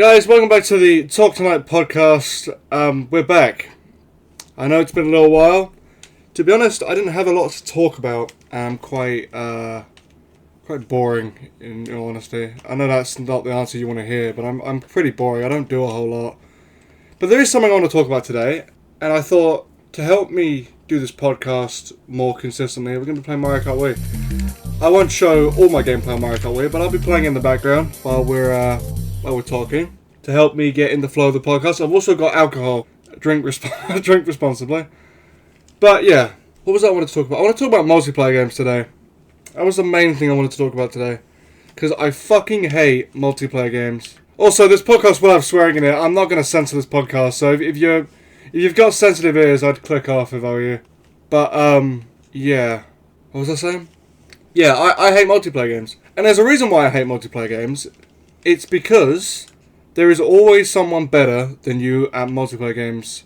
Guys, welcome back to the Talk Tonight podcast. We're back. I know it's been a little while. To be honest, I didn't have a lot to talk about. I'm quite boring, in all honesty. I know that's not the answer you want to hear, but I'm pretty boring. I don't do a whole lot. But there is something I want to talk about today, and I thought to help me do this podcast more consistently, we're going to be playing Mario Kart Wii. I won't show all my gameplay on Mario Kart Wii, but I'll be playing in the background while we're talking to help me get in the flow of the podcast. I've also got alcohol. Drink responsibly. But yeah, what was that I wanted to talk about? I want to talk about multiplayer games today. That was the main thing I wanted to talk about today. Because I fucking hate multiplayer games. Also, this podcast will have swearing in it. I'm not going to censor this podcast, so if you've got sensitive ears, I'd click off if I were you. But, yeah. What was I saying? Yeah, I hate multiplayer games. And there's a reason why I hate multiplayer games. It's because there is always someone better than you at multiplayer games.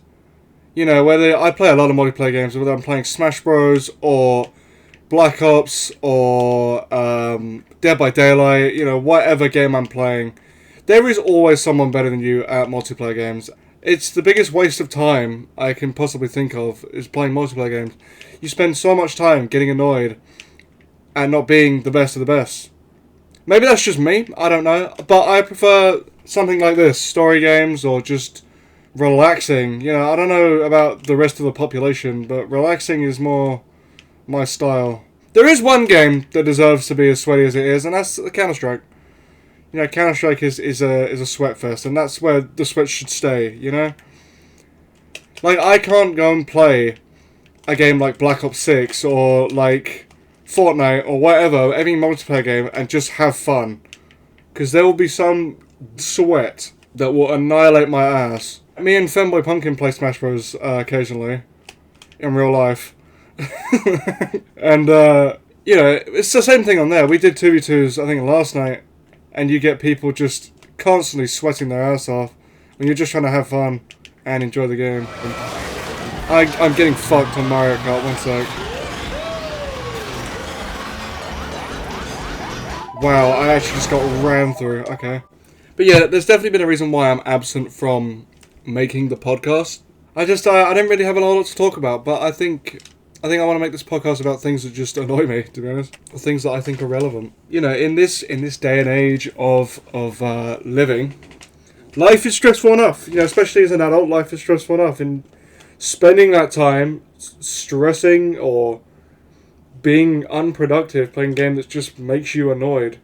You know, whether I play a lot of multiplayer games, whether I'm playing Smash Bros. Or Black Ops or Dead by Daylight, you know, whatever game I'm playing, there is always someone better than you at multiplayer games. It's the biggest waste of time I can possibly think of, is playing multiplayer games. You spend so much time getting annoyed at not being the best of the best. Maybe that's just me, I don't know, but I prefer something like this, story games or just relaxing. You know, I don't know about the rest of the population, but relaxing is more my style. There is one game that deserves to be as sweaty as it is, and that's Counter-Strike. You know, Counter-Strike is a sweat fest, and that's where the sweat should stay, you know? Like, I can't go and play a game like Black Ops 6 or like Fortnite or whatever, any multiplayer game, and just have fun. Because there will be some sweat that will annihilate my ass. Me and Femboy Pumpkin play Smash Bros. Occasionally. In real life. And, you know, it's the same thing on there. We did 2v2s, I think, last night. And you get people just constantly sweating their ass off when you're just trying to have fun and enjoy the game. I'm getting fucked on Mario Kart, one sec. Wow, I actually just got rammed through. Okay. But yeah, there's definitely been a reason why I'm absent from making the podcast. I didn't really have a lot to talk about, but I think I want to make this podcast about things that just annoy me, to be honest, or things that I think are relevant. You know, in this day and age of living, life is stressful enough. You know, especially as an adult, life is stressful enough, and spending that time stressing or being unproductive playing a game that just makes you annoyed,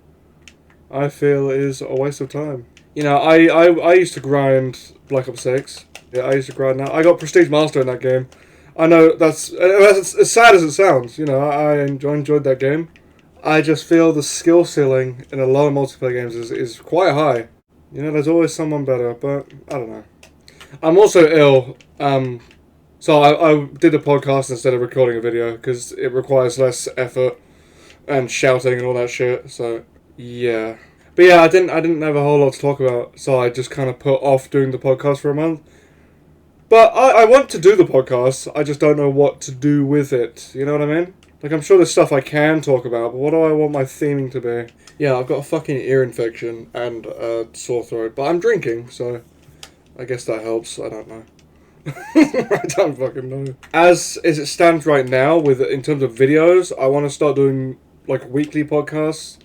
I feel is a waste of time. You know, I used to grind Black Ops 6. Yeah, I used to grind that. I got Prestige Master in that game. I know that's as sad as it sounds. You know, I enjoyed that game. I just feel the skill ceiling in a lot of multiplayer games is quite high. You know, there's always someone better, but I don't know. I'm also ill. So I did a podcast instead of recording a video because it requires less effort and shouting and all that shit. So yeah, but yeah, I didn't have a whole lot to talk about, so I just kind of put off doing the podcast for a month. But I want to do the podcast. I just don't know what to do with it. You know what I mean? Like, I'm sure there's stuff I can talk about, but what do I want my theming to be? Yeah, I've got a fucking ear infection and a sore throat, but I'm drinking, so I guess that helps. I don't know. I don't fucking know. As it stands right now, in terms of videos, I want to start doing like weekly podcasts.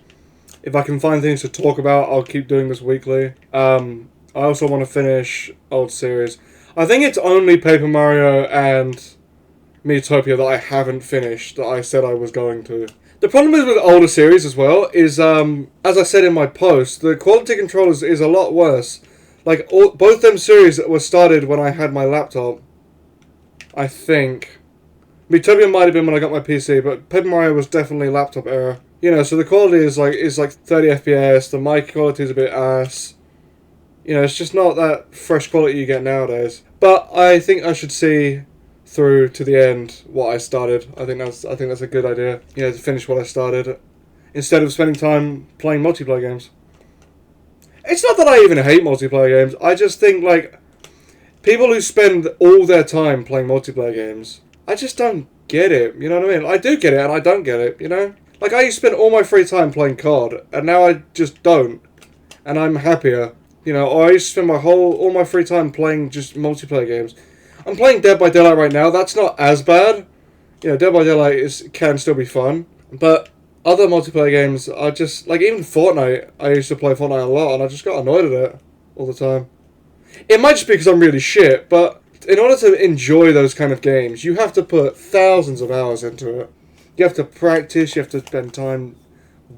If I can find things to talk about, I'll keep doing this weekly. I also want to finish old series. I think it's only Paper Mario and Miitopia that I haven't finished that I said I was going to. The problem is with older series as well is, as I said in my post, the quality control is a lot worse. Like, both them series were started when I had my laptop, I think. Miitopia might have been when I got my PC, but Paper Mario was definitely laptop era. You know, so the quality is like 30 FPS, the mic quality is a bit ass. You know, it's just not that fresh quality you get nowadays. But I think I should see through to the end what I started. I think that's a good idea. You know, to finish what I started, instead of spending time playing multiplayer games. It's not that I even hate multiplayer games. I just think, like, people who spend all their time playing multiplayer games, I just don't get it. You know what I mean? I do get it and I don't get it, you know? Like, I used to spend all my free time playing COD, and now I just don't. And I'm happier. You know, or I used to spend all my free time playing just multiplayer games. I'm playing Dead by Daylight right now. That's not as bad. You know, Dead by Daylight can still be fun. But other multiplayer games are just, like, even Fortnite. I used to play Fortnite a lot, and I just got annoyed at it all the time. It might just be because I'm really shit, but in order to enjoy those kind of games, you have to put thousands of hours into it. You have to practice, you have to spend time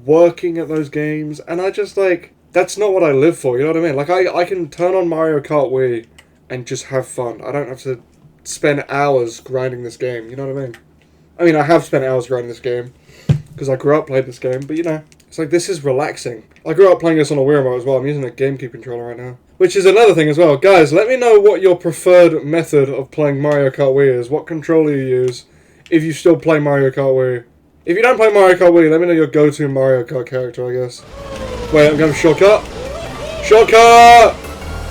working at those games, and I just, like, that's not what I live for, you know what I mean? Like, I can turn on Mario Kart Wii and just have fun. I don't have to spend hours grinding this game, you know what I mean? I mean, I have spent hours grinding this game, because I grew up playing this game, but, you know, it's like, this is relaxing. I grew up playing this on a Wii remote as well. I'm using a GameCube controller right now. Which is another thing as well. Guys, let me know what your preferred method of playing Mario Kart Wii is. What controller you use if you still play Mario Kart Wii. If you don't play Mario Kart Wii, let me know your go-to Mario Kart character, I guess. Wait, I'm going shortcut. Shortcut!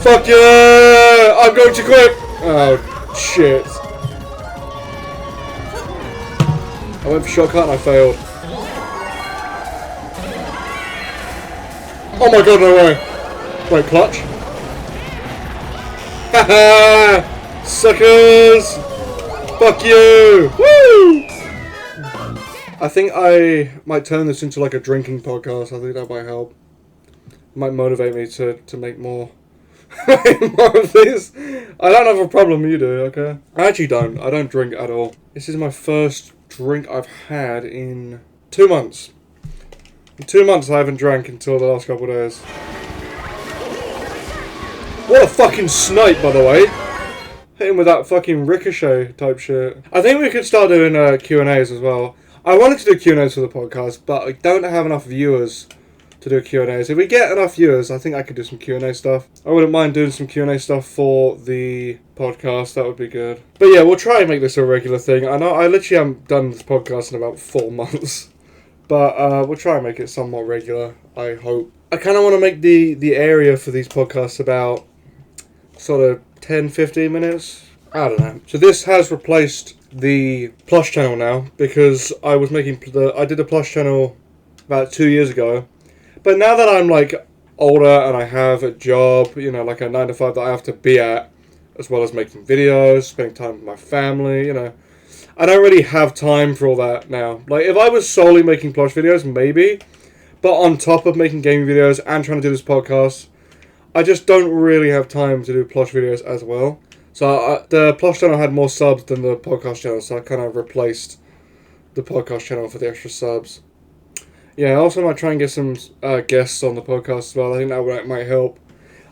Fuck yeah! I'm going too quick! Oh, shit. I went for shortcut and I failed. Oh my god, no way. Wait, clutch? Haha! Suckers! Fuck you! Woo! I think I might turn this into like a drinking podcast. I think that might help. It might motivate me to make more. More of these. I don't have a problem, you do, okay? I actually don't. I don't drink at all. This is my first drink I've had in 2 months. In 2 months I haven't drank until the last couple of days. What a fucking snipe, by the way. Hit him with that fucking ricochet type shit. I think we could start doing Q&As as well. I wanted to do Q&As for the podcast, but I don't have enough viewers to do Q&As. If we get enough viewers, I think I could do some Q&A stuff. I wouldn't mind doing some Q&A stuff for the podcast. That would be good. But yeah, we'll try and make this a regular thing. I know I literally haven't done this podcast in about 4 months. But we'll try and make it somewhat regular, I hope. I kind of want to make the area for these podcasts about sort of 10-15 minutes. I don't know. So this has replaced the Plush channel now, because I did a Plush channel about 2 years ago. But now that I'm like older and I have a job, you know, like a 9 to 5 that I have to be at, as well as making videos, spending time with my family, you know, I don't really have time for all that now. Like, if I was solely making Plush videos, maybe. But on top of making gaming videos and trying to do this podcast, I just don't really have time to do Plush videos as well. So the Plush channel had more subs than the podcast channel, so I kind of replaced the podcast channel for the extra subs. Yeah, also I might try and get some guests on the podcast as well. I think that might help.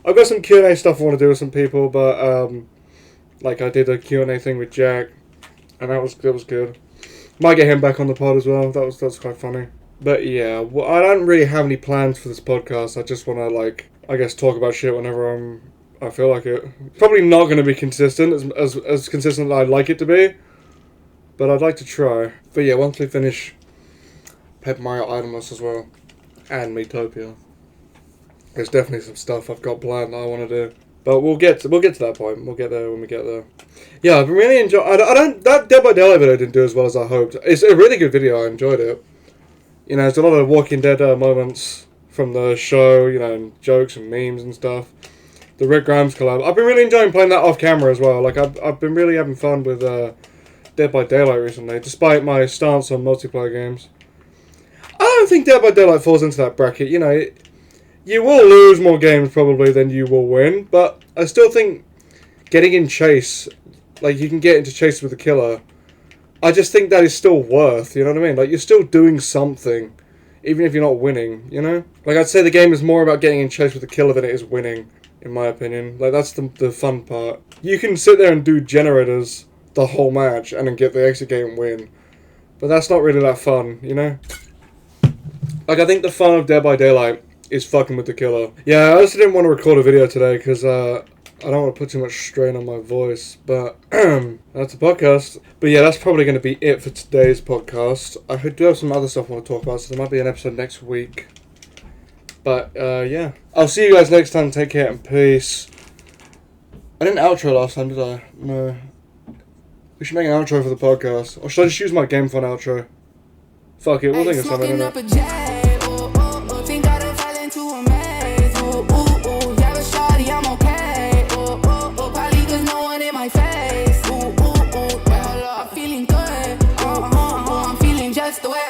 I've got some Q&A stuff I want to do with some people, but like I did a Q&A thing with Jack, and that was good. Might get him back on the pod as well. That was quite funny. But yeah, well, I don't really have any plans for this podcast. I just want to, like, I guess, talk about shit whenever I feel like it. It's probably not going to be consistent, as consistent as I'd like it to be, but I'd like to try. But yeah, once we finish Paper Mario Idleness as well, and Metopia, there's definitely some stuff I've got planned that I want to do. But we'll get to that point. We'll get there when we get there. Yeah, I've been really enjoying. That Dead by Daylight video didn't do as well as I hoped. It's a really good video. I enjoyed it. You know, there's a lot of Walking Dead moments from the show. You know, and jokes and memes and stuff. The Rick Grimes collab. I've been really enjoying playing that off camera as well. Like I've been really having fun with Dead by Daylight recently, despite my stance on multiplayer games. I don't think Dead by Daylight falls into that bracket. You know, you will lose more games probably than you will win, but I still think getting in chase, like you can get into chase with the killer, I just think that is still worth, you know what I mean? Like, you're still doing something, even if you're not winning, you know? Like, I'd say the game is more about getting in chase with the killer than it is winning, in my opinion. Like, that's the fun part. You can sit there and do generators the whole match and then get the exit game and win, but that's not really that fun, you know? Like, I think the fun of Dead by Daylight is fucking with the killer. Yeah, I also didn't want to record a video today because I don't want to put too much strain on my voice, but that's a podcast. But yeah, that's probably going to be it for today's podcast. I do have some other stuff I want to talk about, so there might be an episode next week. But yeah, I'll see you guys next time. Take care and peace. I didn't outro last time, did I? No. We should make an outro for the podcast. Or should I just use my GameForOne outro? Fuck it, we'll think of something in it.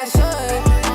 I should.